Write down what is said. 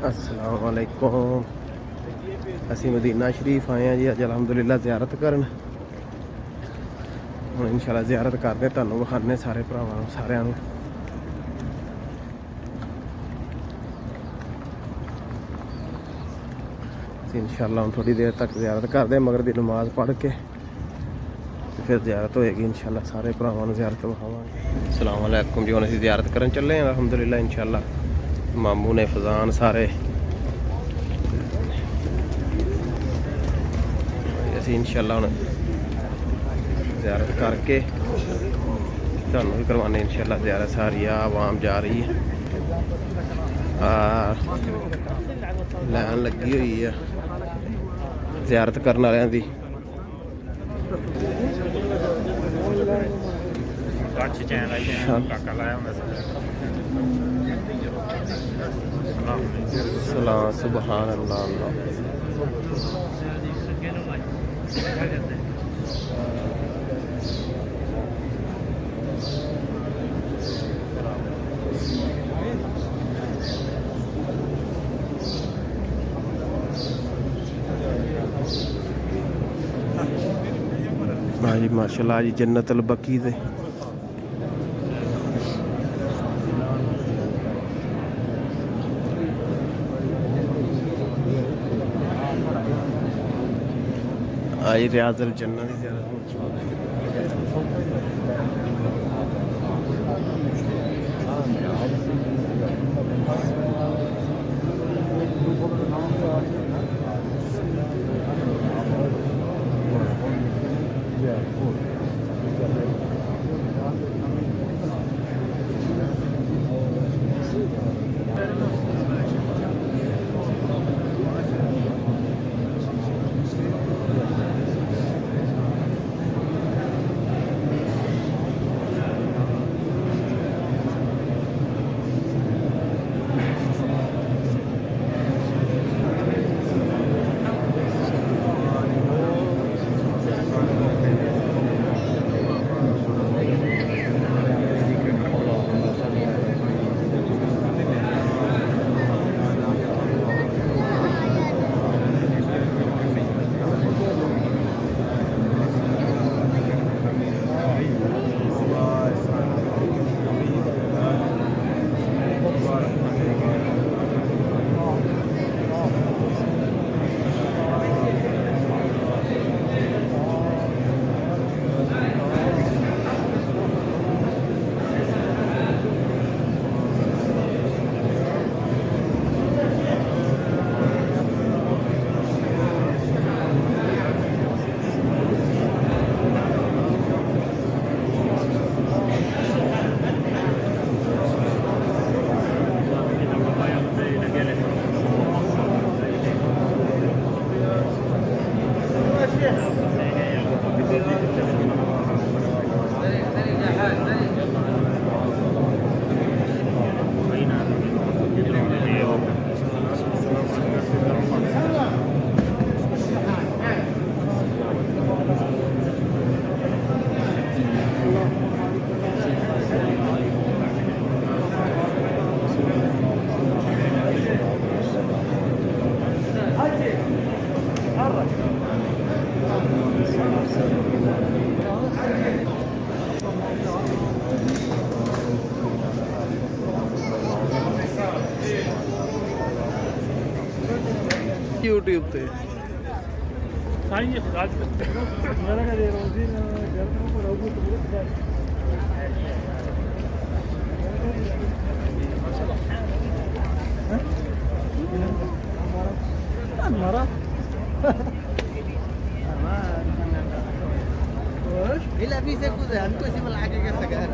अस्सलाम वालेकुम। ਅਸੀਂ ਮਦੀਨਾ ਸ਼ਰੀਫ ਆਏ ਹਾਂ ਜੀ ਅੱਜ ਅਲਹਮਦੁਲਿਲਾ ਜ਼ਿਆਰਤ ਕਰਨ। ਹੁਣ ਇਨਸ਼ਾਅੱਲਾ ਜ਼ਿਆਰਤ ਕਰਦੇ ਤੁਹਾਨੂੰ ਵਿਖਾਣੇ ਸਾਰੇ ਭਰਾਵਾਂ ਨੂੰ ਸਾਰਿਆਂ ਨੂੰ। ਅਸੀਂ ਇਨਸ਼ਾਅੱਲਾ ਹੁਣ ਥੋੜੀ ਦੇਰ ਤੱਕ ਜ਼ਿਆਰਤ ਕਰਦੇ ਮਗਰ ਦੀ ਨਮਾਜ਼ ਪੜ੍ਹ ਕੇ ਫਿਰ ਜ਼ਿਆਰਤ ਹੋਏਗੀ ਇਨਸ਼ਾਅੱਲਾ। ਸਾਰੇ ਭਰਾਵਾਂ ਨੂੰ ਜ਼ਿਆਰਤ ਵਿਖਾਵਾਂਗੇ। अस्सलाम वालेकुम जी। ਹੁਣ ਅਸੀਂ ਜ਼ਿਆਰਤ ਕਰਨ ਚੱਲੇ ਹਾਂ ਅਲਹਮਦੁਲਿਲਾ ਇਨਸ਼ਾਅੱਲਾ। ਮਾਮੂ ਨੇ ਫਜ਼ਾਨ ਸਾਰੇ ਅਸੀਂ ਇਨਸ਼ਾਅੱਲਾ ਹੁਣ ਜ਼ਿਆਰਤ ਕਰਕੇ ਤੁਹਾਨੂੰ ਵੀ ਕਰਵਾਉਣੇ ਇਨਸ਼ਾਅੱਲਾ ਜ਼ਿਆਰਤ। ਸਾਰੀ ਆਵਾਮ ਜਾ ਰਹੀ ਹੈ, ਲਾਈਨ ਲੱਗੀ ਹੋਈ ਆ ਜ਼ਿਆਰਤ ਕਰਨ ਵਾਲਿਆਂ ਦੀ। ਸਲਾਮ ਸੁਬਹਾਨ ਅੱਲਾਹ ਅੱਲਾਹ। हाँ जी माशाल्लाह जी जन्नत अल बकी दे आई रियाज अल जन्नत की ज़ियारत यूट्यूब पे إلا في سكوت هنكو سيب الحاجة كده.